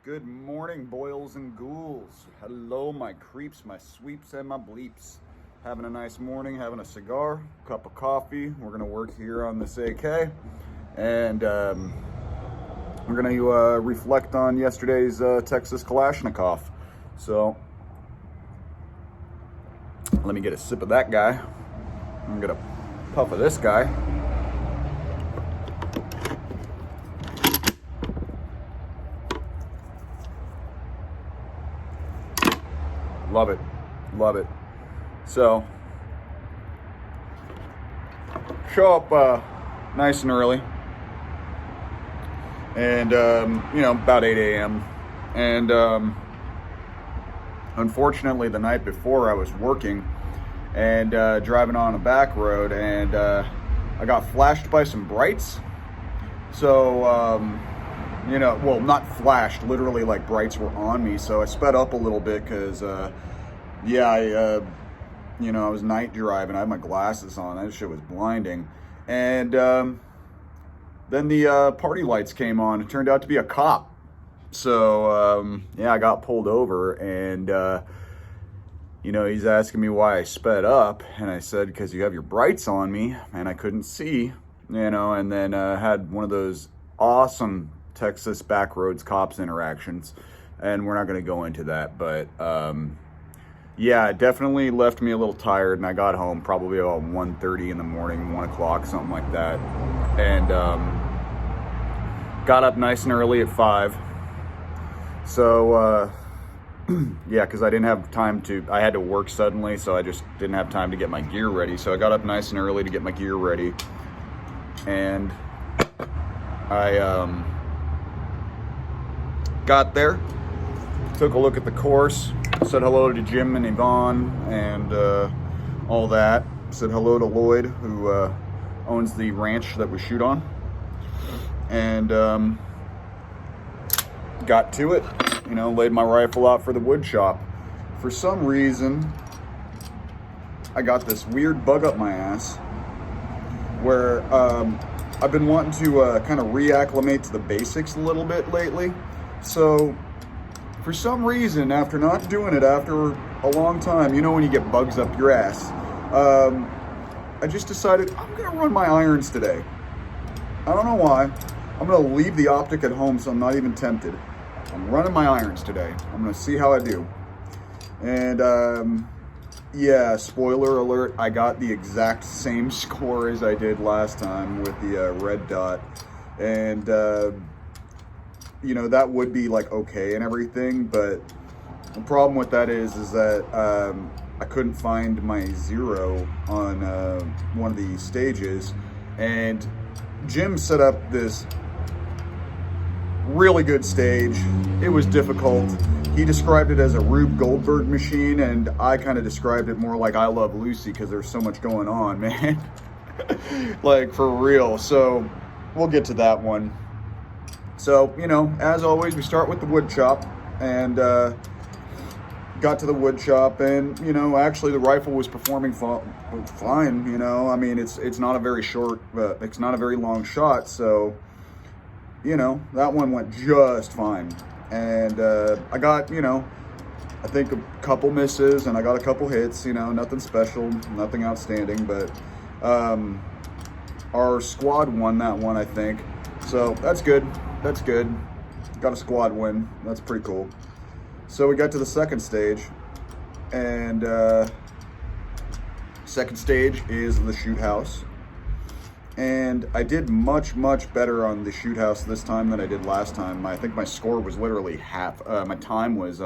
Good morning, boils and ghouls. Hello, my creeps, my sweeps, and my bleeps. Having a nice morning, having a cigar, cup of coffee. We're going to work here on this AK. And we're going to reflect on yesterday's Texas Kalashnikov. So, let me get a sip of that guy. I'm going to get a puff of this guy. Love it, love it. So, show up nice and early, and about 8 a.m. And unfortunately, the night before, I was working and driving on a back road, and I got flashed by some brights. So, well, not flashed, literally like brights were on me. So I sped up a little bit because, I was night driving. I had my glasses on. That shit was blinding. And then the party lights came on. It turned out to be a cop. So, I got pulled over, and, he's asking me why I sped up. And I said, because you have your brights on me, and I couldn't see, and then had one of those awesome Texas backroads cops interactions, and we're not going to go into that, but it definitely left me a little tired, and I got home probably about 1:30 in the morning, 1 o'clock, something like that, and got up nice and early at 5. So because I didn't have time I had to work suddenly, so I just didn't have time to get my gear ready. So I got up nice and early to get my gear ready, and I got there, took a look at the course, said hello to Jim and Yvonne and all that. Said hello to Lloyd, who owns the ranch that we shoot on. And got to it, laid my rifle out for the wood shop. For some reason, I got this weird bug up my ass where I've been wanting to kind of reacclimate to the basics a little bit lately. So, for some reason, after not doing it after a long time, when you get bugs up your ass, I just decided I'm going to run my irons today. I don't know why. I'm going to leave the optic at home, so I'm not even tempted. I'm running my irons today. I'm going to see how I do. And, spoiler alert, I got the exact same score as I did last time with the red dot. And, that would be like okay and everything, but the problem with that is that I couldn't find my zero on one of the stages, and Jim set up this really good stage. It was difficult. He described it as a Rube Goldberg machine, and I kind of described it more like I Love Lucy, because there's so much going on, man. Like, for real. So we'll get to that one. So, as always, we start with the wood shop, and got to the wood shop, and, actually the rifle was performing fine, I mean, it's not a very short, it's not a very long shot, so, that one went just fine. And I got, I think a couple misses, and I got a couple hits, nothing special, nothing outstanding, but our squad won that one, I think, so that's good. That's good. Got a squad win. That's pretty cool. So we got to the second stage, and second stage is the shoot house. And I did much, much better on the shoot house this time than I did last time. I think my score was literally half. My time was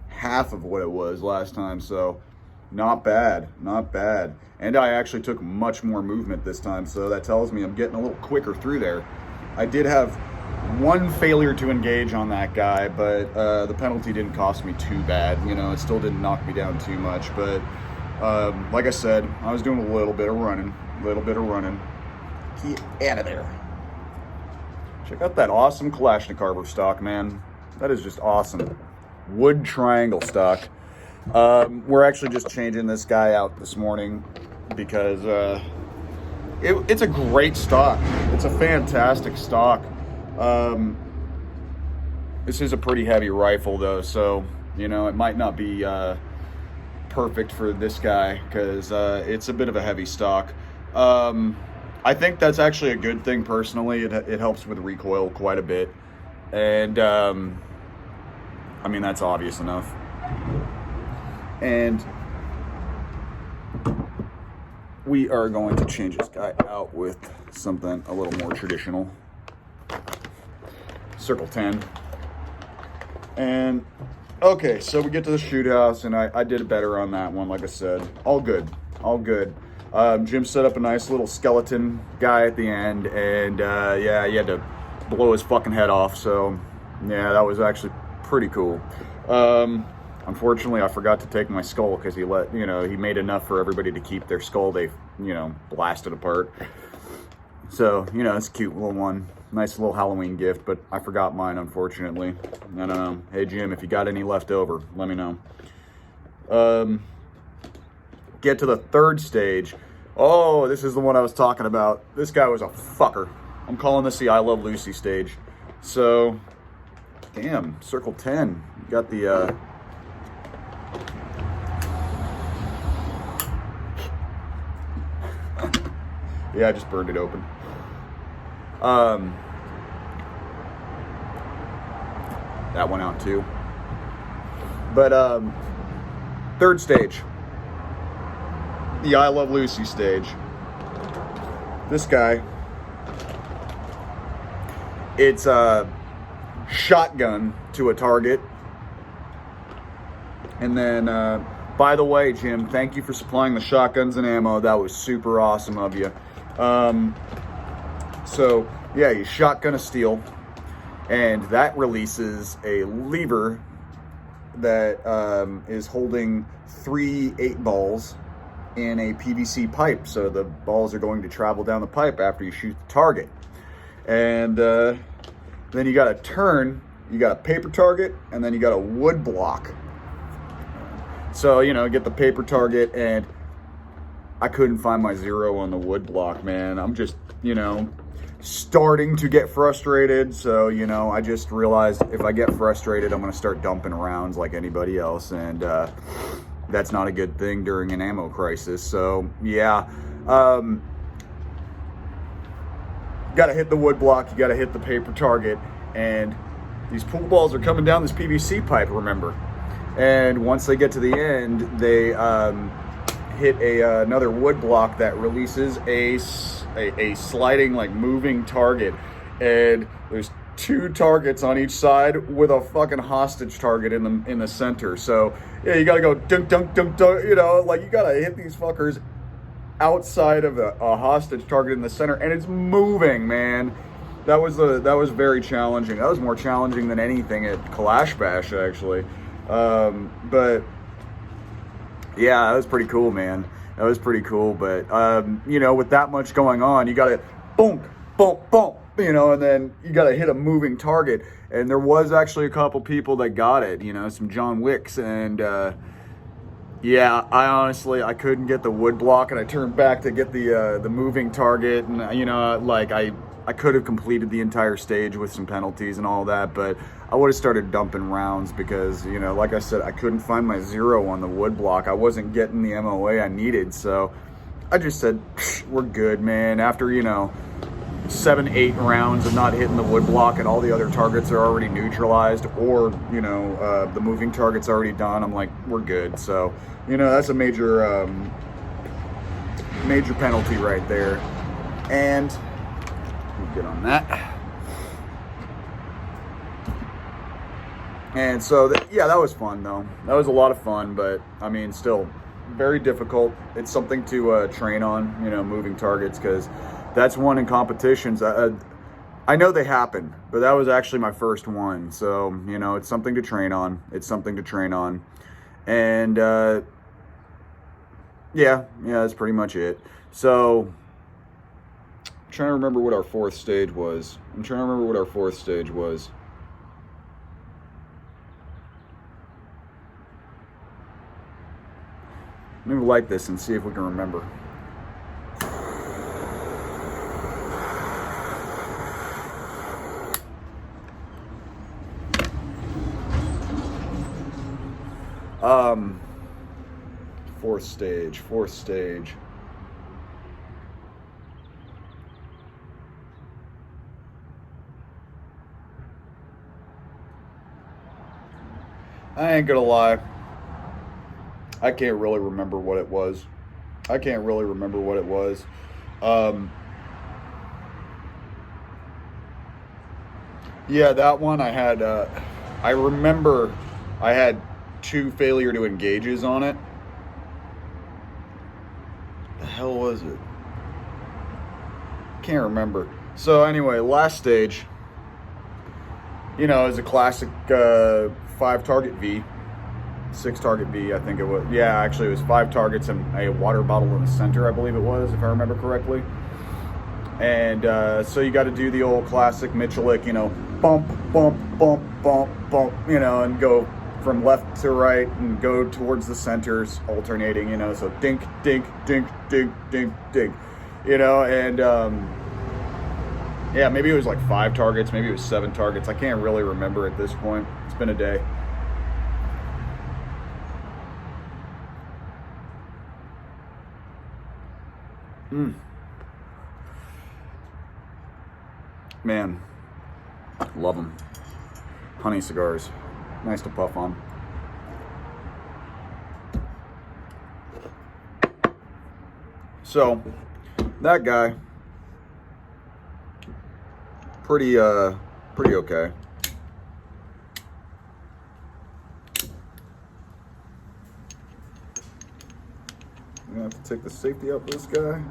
half of what it was last time. So not bad, not bad. And I actually took much more movement this time. So that tells me I'm getting a little quicker through there. I did have one failure to engage on that guy, but the penalty didn't cost me too bad. It still didn't knock me down too much. But like I said, I was doing a little bit of running. Get out of there. Check out that awesome Kalashnikov stock, man. That is just awesome. Wood triangle stock. We're actually just changing this guy out this morning because it's a great stock. It's a fantastic stock. This is a pretty heavy rifle though, so you know it might not be perfect for this guy because it's a bit of a heavy stock. I think that's actually a good thing personally. It helps with recoil quite a bit, and I mean that's obvious enough. And we are going to change this guy out with something a little more traditional. Circle 10. And okay, so we get to the shoot house, and I did better on that one, like I said. All good, all good. Jim set up a nice little skeleton guy at the end, and yeah, he had to blow his fucking head off, so yeah, that was actually pretty cool. Unfortunately, I forgot to take my skull because he made enough for everybody to keep their skull they, blasted apart. So, it's a cute little one. Nice little Halloween gift, but I forgot mine, unfortunately. I don't know. Hey, Jim, if you got any left over, let me know. Get to the third stage. Oh, this is the one I was talking about. This guy was a fucker. I'm calling this the I Love Lucy stage. So, damn, circle 10. You got the, yeah, I just burned it open. That went out too. But third stage, the I Love Lucy stage. This guy, it's a shotgun to a target. And then, by the way, Jim, thank you for supplying the shotguns and ammo. That was super awesome of you. So yeah, you shotgun a steel, and that releases a lever that is holding 3 8-balls in a PVC pipe. So the balls are going to travel down the pipe after you shoot the target. And then you got a turn, you got a paper target, and then you got a wood block. So, get the paper target, and I couldn't find my zero on the wood block, man. I'm just, starting to get frustrated. So, I just realized if I get frustrated, I'm going to start dumping rounds like anybody else. And that's not a good thing during an ammo crisis. So, yeah. Got to hit the wood block. You got to hit the paper target. And these pool balls are coming down this PVC pipe, remember. And once they get to the end, they hit another wood block that releases a sliding, moving target. And there's 2 targets on each side with a fucking hostage target in the center. So yeah, you gotta go dunk dunk dunk dunk. You gotta hit these fuckers outside of a hostage target in the center, and it's moving, man. That was very challenging. That was more challenging than anything at Kalash Bash, actually. But yeah, that was pretty cool, man. That was pretty cool. But, with that much going on, you got to boom, boom, boom, and then you got to hit a moving target. And there was actually a couple people that got it, some John Wicks. And, yeah, I couldn't get the wood block, and I turned back to get the moving target. And, I could have completed the entire stage with some penalties and all that, but I would have started dumping rounds because, like I said, I couldn't find my zero on the wood block. I wasn't getting the MOA I needed, so I just said, we're good, man. After, 7, 8 rounds of not hitting the wood block and all the other targets are already neutralized, or, the moving target's already done, I'm like, we're good. So, that's a major penalty right there. And get on that. And so, that was fun, though. That was a lot of fun, but, still very difficult. It's something to train on, moving targets, because that's one in competitions. I know they happen, but that was actually my first one. So, it's something to train on. And, yeah, that's pretty much it. So, I'm trying to remember what our fourth stage was. Let me light this and see if we can remember. Um, fourth stage. I ain't gonna lie. I can't really remember what it was. Um, yeah, that one I had. I remember I had 2 failure to engages on it. The hell was it? Can't remember. So anyway, last stage. Is a classic 5 target V. 6 target V, I think it was. Yeah, actually, it was 5 targets and a water bottle in the center, I believe it was, if I remember correctly. And so you got to do the old classic Michalik, bump, bump, bump, bump, bump, and go from left to right and go towards the centers, alternating, so dink, dink, dink, dink, dink, dink, and yeah, maybe it was like 5 targets, maybe it was 7 targets. I can't really remember at this point. It's been a day. Man, love them. Honey cigars, nice to puff on. So, that guy, pretty okay. I'm gonna have to take the safety out for this guy.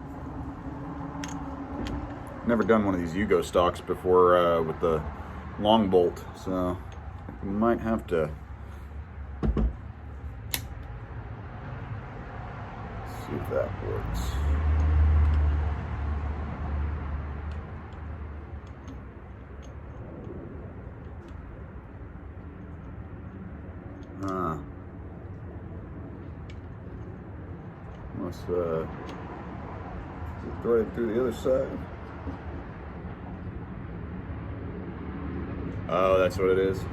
Never done one of these Yugo stocks before with the long bolt, so we might have to see if that works. Let's throw it through the other side. Oh, that's what it is.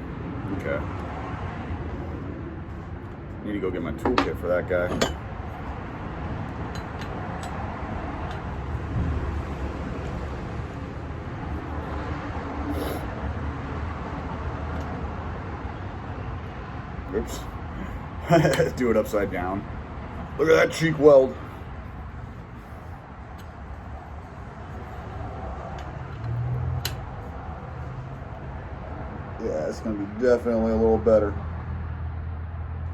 Okay. Need to go get my toolkit for that guy. Oops. Do it upside down. Look at that cheek weld. Yeah, it's going to be definitely a little better.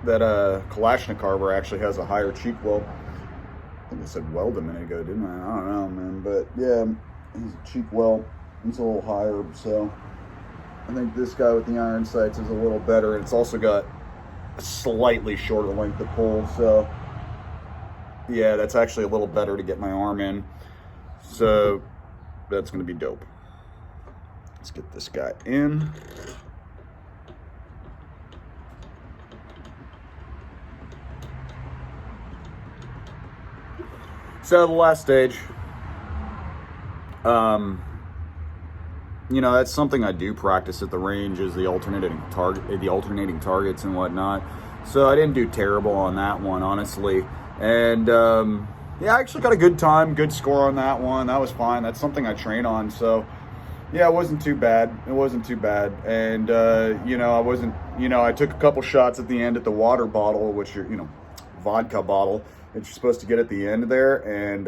That Kalashnikov actually has a higher cheek weld. I think I said weld a minute ago, didn't I? I don't know, man. But yeah, his cheek weld is a little higher. So I think this guy with the iron sights is a little better. And it's also got a slightly shorter length of pull. So yeah, that's actually a little better to get my arm in. So that's going to be dope. Let's get this guy in. So the last stage, that's something I do practice at the range, is the alternating targets and whatnot. So I didn't do terrible on that one, honestly. And yeah, I actually got a good time, good score on that one. That was fine. That's something I train on. So yeah, it wasn't too bad. And I took a couple shots at the end at the water bottle, which vodka bottle that you're supposed to get at the end there, and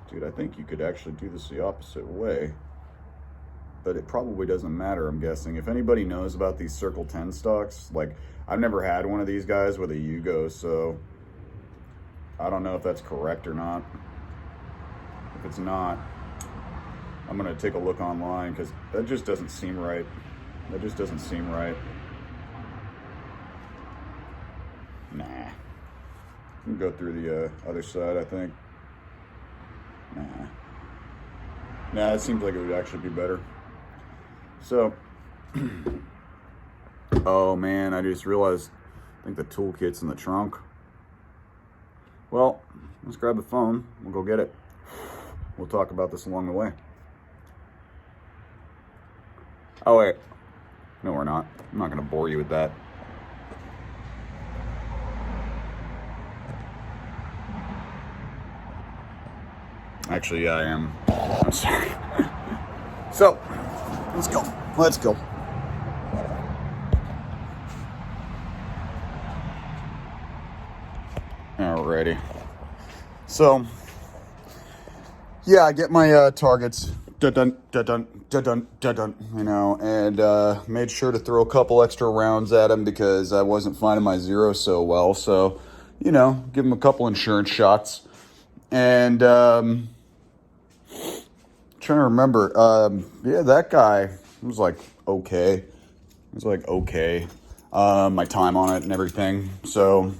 dude, I think you could actually do this the opposite way, but it probably doesn't matter, I'm guessing. If anybody knows about these Circle 10 stocks, like, I've never had one of these guys with a Yugo, so I don't know if that's correct or not. If it's not, I'm gonna take a look online, because that just doesn't seem right. Nah. We can go through the other side, I think. Nah, it seems like it would actually be better. So, oh man, I just realized, I think the toolkit's in the trunk. Well, let's grab the phone. We'll go get it. We'll talk about this along the way. Oh, wait. No, we're not. I'm not going to bore you with that. Actually, yeah, I am. I'm sorry. So, let's go. Let's go. Alrighty. So, yeah, I get my targets. Dun-dun, dun-dun, dun-dun, dun-dun, you know, and made sure to throw a couple extra rounds at him because I wasn't finding my zero so well. So, you know, give him a couple insurance shots. And trying to remember, yeah, that guy was like okay. It was like okay. My time on it and everything. So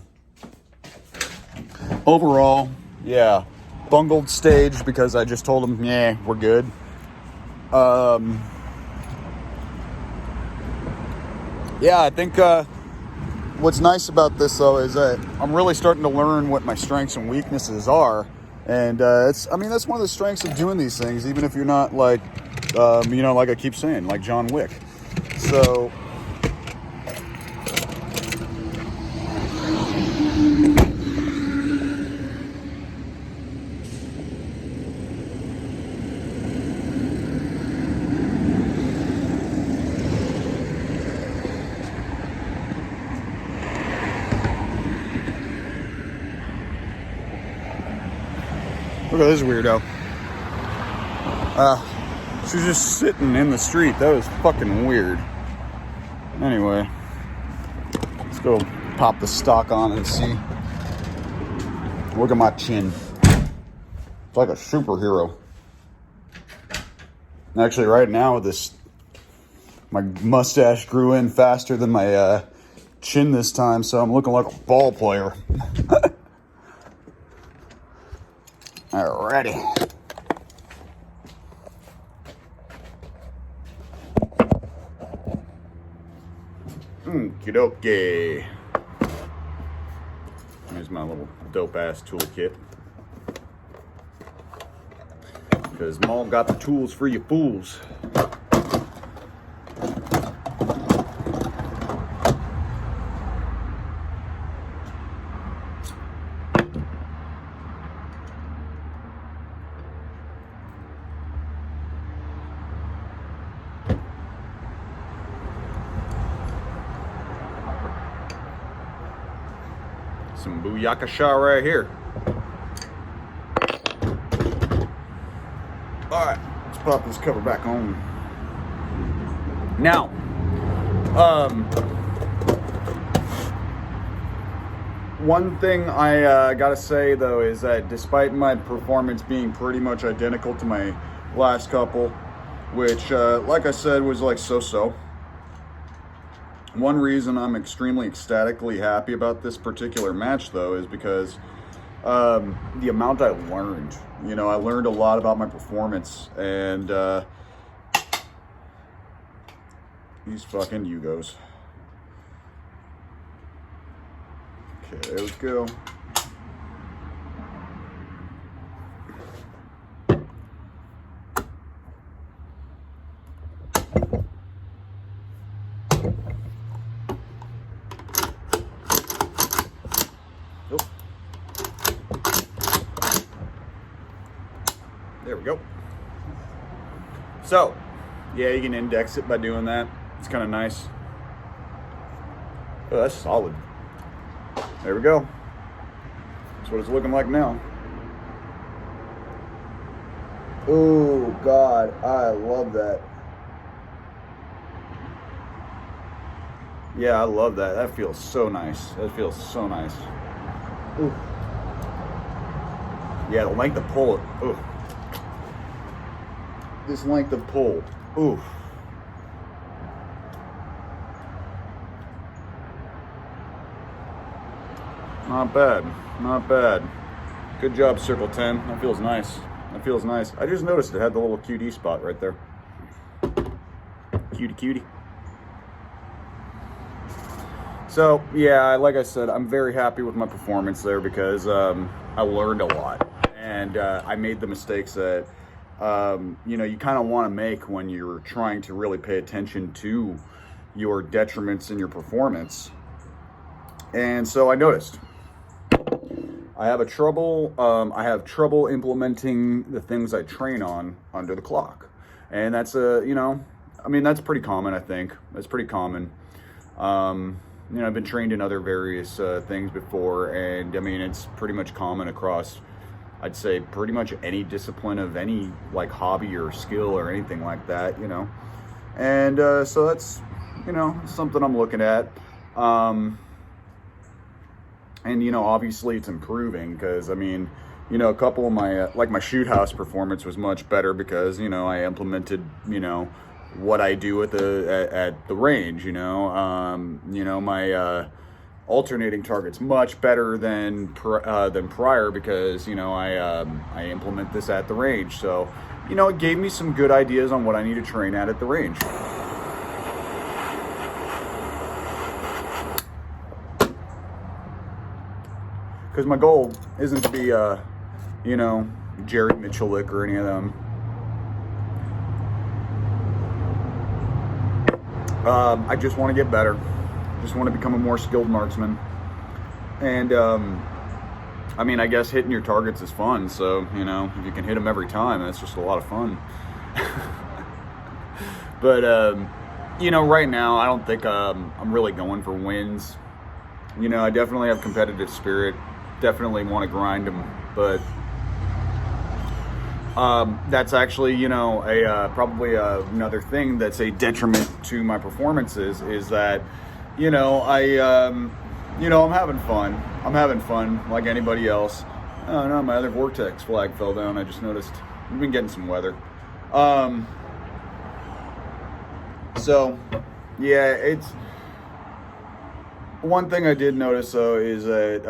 overall, yeah, bungled stage because I just told him, yeah, we're good. Yeah, I think what's nice about this though is that I'm really starting to learn what my strengths and weaknesses are, and I mean that's one of the strengths of doing these things, even if you're not like, you know, like I keep saying, like John Wick. So. Look at this weirdo. She was just sitting in the street. That was fucking weird. Anyway, let's go pop the stock on and see. Look at my chin. It's like a superhero. Actually, right now, my mustache grew in faster than my chin this time, so I'm looking like a ball player. Alrighty. Okie dokie. Here's my little dope ass toolkit. Because Maul got the tools for you fools. Some booyakasha right here. Alright, let's pop this cover back on. Now, one thing I gotta say though is that despite my performance being pretty much identical to my last couple, which like I said was like so-so, one reason I'm extremely ecstatically happy about this particular match though is because the amount I learned. You know, I learned a lot about my performance, and these fucking Yugos. Okay, there we go. There we go. So, yeah, you can index it by doing that. It's kind of nice. Oh, that's solid. There we go. That's what it's looking like now. Oh, God, I love that. Yeah, I love that. That feels so nice. That feels so nice. Ooh. Yeah, the length of pull. Ooh. This length of pull. Ooh. Not bad. Not bad. Good job, Circle 10. That feels nice. That feels nice. I just noticed it had the little QD spot right there. Cutie, cutie. So, yeah, like I said, I'm very happy with my performance there because I learned a lot. And I made the mistakes that you know, you kind of want to make when you're trying to really pay attention to your detriments in your performance. And so I noticed I have trouble implementing the things I train on under the clock. And that's you know, I mean, that's pretty common, I think. That's pretty common. You know, I've been trained in other various things before, and I mean, it's pretty much common across, I'd say, pretty much any discipline of any like hobby or skill or anything like that, you know. And so that's, you know, something I'm looking at. And, you know, obviously it's improving because, I mean, you know, a couple of my, like my shoot house performance was much better because, you know, I implemented, you know, what I do at the range, you know, my alternating target's much better than prior because, you know, I implement this at the range. So, you know, it gave me some good ideas on what I need to train at the range. Because my goal isn't to be, you know, Jerry Michalik or any of them. I just want to get better. Just want to become a more skilled marksman. And, I mean, I guess hitting your targets is fun. So, you know, if you can hit them every time, that's just a lot of fun. But, you know, right now, I don't think I'm really going for wins. You know, I definitely have competitive spirit. Definitely want to grind them, but that's actually, you know, probably another thing that's a detriment to my performances is that, you know, you know, I'm having fun. I'm having fun like anybody else. Oh no, my other vortex flag fell down. I just noticed. We've been getting some weather. So yeah, it's. One thing I did notice though is that,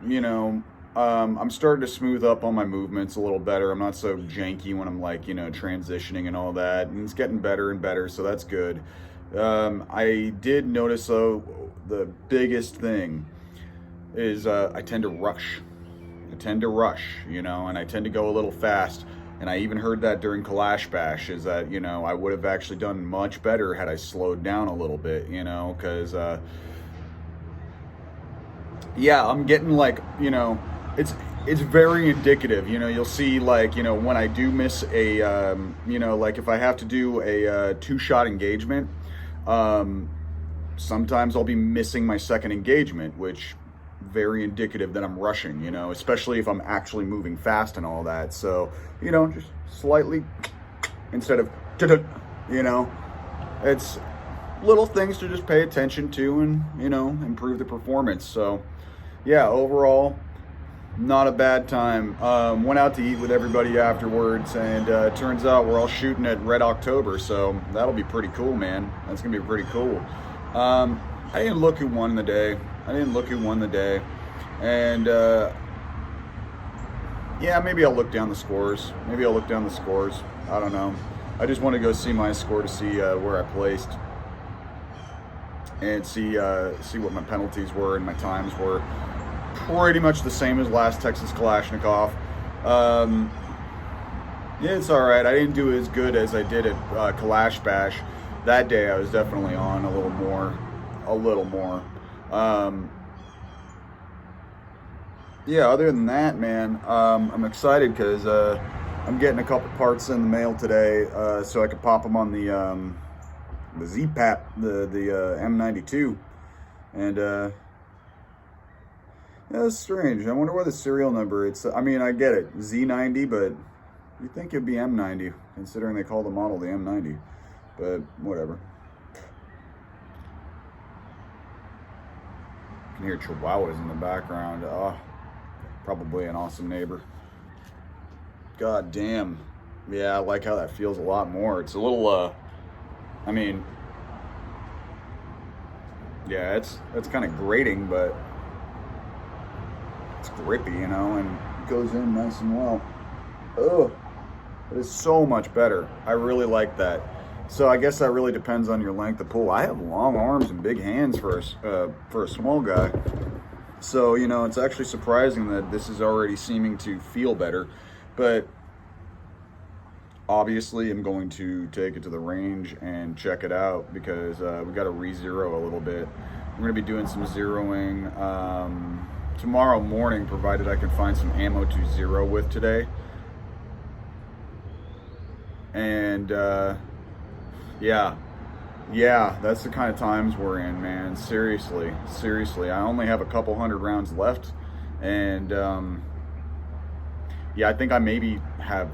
you know, I'm starting to smooth up on my movements a little better. I'm not so janky when I'm like, you know, transitioning and all that, and it's getting better and better, so that's good. I did notice though, the biggest thing is I tend to rush. You know, and I tend to go a little fast. And I even heard that during Kalash Bash is that, you know, I would have actually done much better had I slowed down a little bit, you know, because, yeah, I'm getting like, you know, it's very indicative. You know, you'll see like, you know, when I do miss a, you know, like if I have to do a 2-shot engagement, sometimes I'll be missing my second engagement, which very indicative that I'm rushing, you know, especially if I'm actually moving fast and all that. So, you know, just slightly instead of, you know, it's little things to just pay attention to and, you know, improve the performance. So yeah, overall, not a bad time. Went out to eat with everybody afterwards, and turns out we're all shooting at Red October, so that'll be pretty cool, man. That's gonna be pretty cool. I didn't look who won the day. And yeah, maybe I'll look down the scores. I don't know. I just want to go see my score to see where I placed and see what my penalties were and my times were. Pretty much the same as last Texas Kalashnikov. Yeah, it's all right. I didn't do as good as I did at Kalash Bash. That day I was definitely on a little more. Yeah, other than that, man, I'm excited because I'm getting a couple parts in the mail today, so I could pop them on the Z-Pap, the M92, and yeah, that's strange. I wonder what the serial number. I mean, I get it, Z90, but you'd think it'd be M90, considering they call the model the M90, but whatever. You can hear chihuahuas in the background. Oh, probably an awesome neighbor. God damn. Yeah, I like how that feels a lot more. It's a little, I mean, yeah, it's kind of grating, but it's grippy, you know, and it goes in nice and well. Ugh, it is so much better. I really like that. So I guess that really depends on your length of pull. I have long arms and big hands for a small guy. So, you know, it's actually surprising that this is already seeming to feel better. But obviously am going to take it to the range and check it out because we got to re-zero a little bit. We're going to be doing some zeroing tomorrow morning, provided I can find some ammo to zero with today. And yeah, that's the kind of times we're in, man. Seriously, I only have a couple hundred rounds left, and yeah, I think I maybe have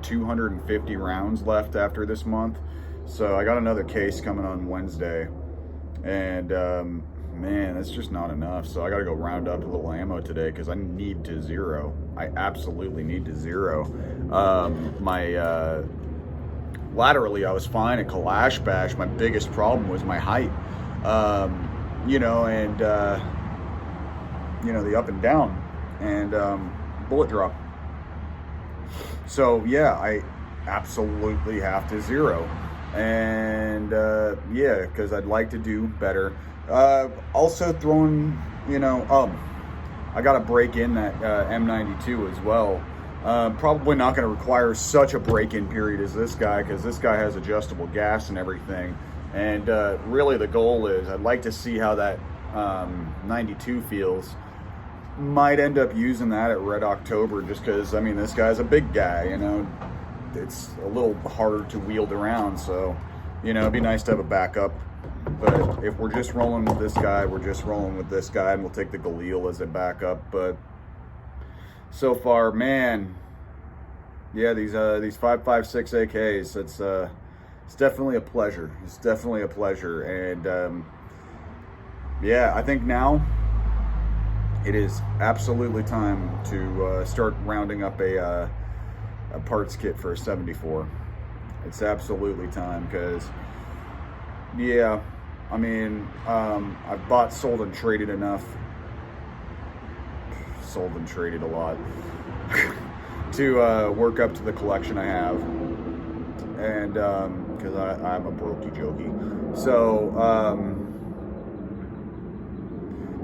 250 rounds left after this month. So I got another case coming on Wednesday, and man, that's just not enough. So I got to go round up a little ammo today because I need to zero. I absolutely need to zero. Laterally, I was fine at Kalash Bash. My biggest problem was my height, you know, and you know, the up and down and bullet drop. So yeah, I absolutely have to zero, and yeah, because I'd like to do better. Also throwing, you know, I got to break in that M92 as well. Probably not going to require such a break-in period as this guy, because this guy has adjustable gas and everything. And really the goal is I'd like to see how that 92 feels. Might end up using that at Red October just because, I mean, this guy's a big guy, you know. It's a little harder to wield around, so, you know, it'd be nice to have a backup. But if we're just rolling with this guy, we're just rolling with this guy, and we'll take the Galil as a backup. But so far, man, yeah, these 5.56 AKs, it's definitely a pleasure. It's definitely a pleasure, and yeah, I think now it is absolutely time to start rounding up a parts kit for a 74. It's absolutely time because, yeah, I mean, I've bought, sold, and traded enough. Sold and traded a lot to work up to the collection I have, and because I'm a brokey jokey. So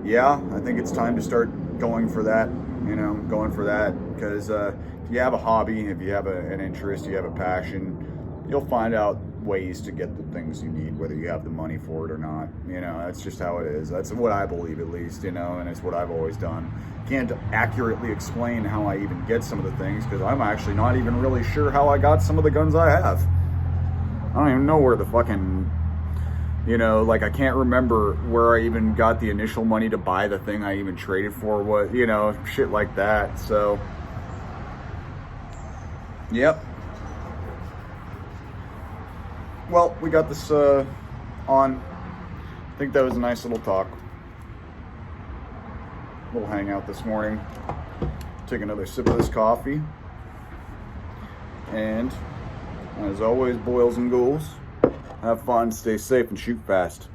yeah, I think it's time to start going for that, you know, because if you have a hobby, if you have an interest, you have a passion, you'll find out ways to get the things you need, whether you have the money for it or not. You know, that's just how it is. That's what I believe, at least, you know, and it's what I've always done. Can't accurately explain how I even get some of the things, because I'm actually not even really sure how I got some of the guns I have. I don't even know where the fucking, you know, like, I can't remember where I even got the initial money to buy the thing I even traded for, what, you know, shit like that. So, yep. Well, we got this on. I think that was a nice little talk. Little hangout this morning. Take another sip of this coffee. And, as always, boils and ghouls, have fun, stay safe, and shoot fast.